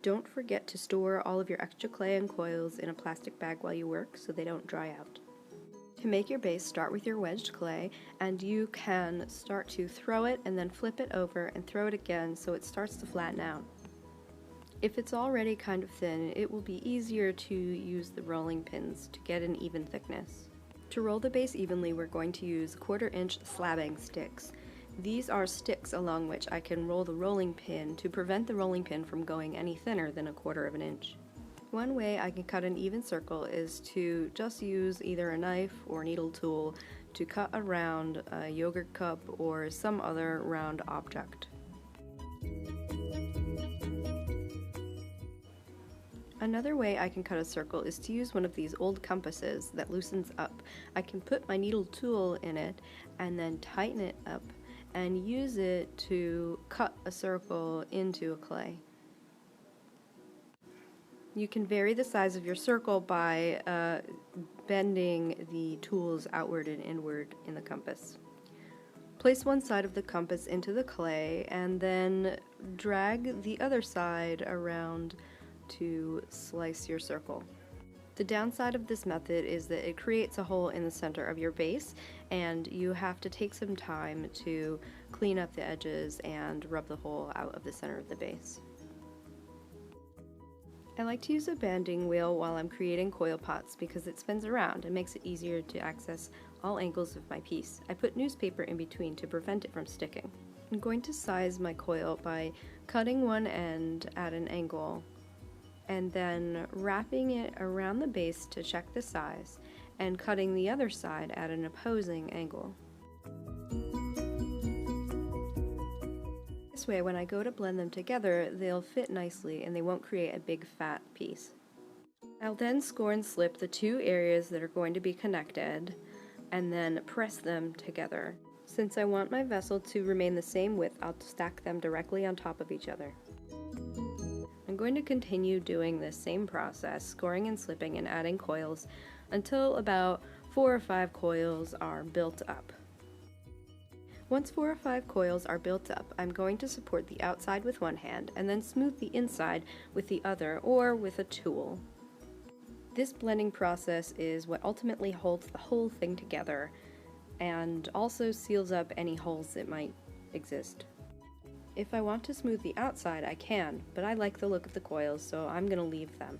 Don't forget to store all of your extra clay and coils in a plastic bag while you work so they don't dry out. To make your base, start with your wedged clay, and you can start to throw it and then flip it over and throw it again so it starts to flatten out. If it's already kind of thin, it will be easier to use the rolling pins to get an even thickness. To roll the base evenly, we're going to use 1/4 inch slabbing sticks. These are sticks along which I can roll the rolling pin to prevent the rolling pin from going any thinner than 1/4 inch. One way I can cut an even circle is to just use either a knife or needle tool to cut around a yogurt cup or some other round object. Another way I can cut a circle is to use one of these old compasses that loosens up. I can put my needle tool in it and then tighten it up and use it to cut a circle into a clay. You can vary the size of your circle by bending the tools outward and inward in the compass. Place one side of the compass into the clay and then drag the other side around to slice your circle. The downside of this method is that it creates a hole in the center of your base, and you have to take some time to clean up the edges and rub the hole out of the center of the base. I like to use a banding wheel while I'm creating coil pots because it spins around and makes it easier to access all angles of my piece. I put newspaper in between to prevent it from sticking. I'm going to size my coil by cutting one end at an angle and then wrapping it around the base to check the size, and cutting the other side at an opposing angle. This way, when I go to blend them together, they'll fit nicely and they won't create a big fat piece. I'll then score and slip the two areas that are going to be connected and then press them together. Since I want my vessel to remain the same width, I'll stack them directly on top of each other. I'm going to continue doing this same process, scoring and slipping and adding coils until about 4 or 5 coils are built up. Once 4 or 5 coils are built up, I'm going to support the outside with one hand and then smooth the inside with the other or with a tool. This blending process is what ultimately holds the whole thing together and also seals up any holes that might exist. If I want to smooth the outside, I can, but I like the look of the coils, so I'm going to leave them.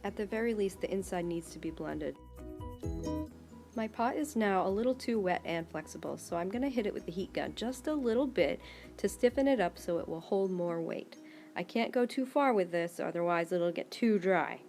At the very least, the inside needs to be blended. My pot is now a little too wet and flexible, so I'm going to hit it with the heat gun just a little bit to stiffen it up so it will hold more weight. I can't go too far with this, otherwise it'll get too dry.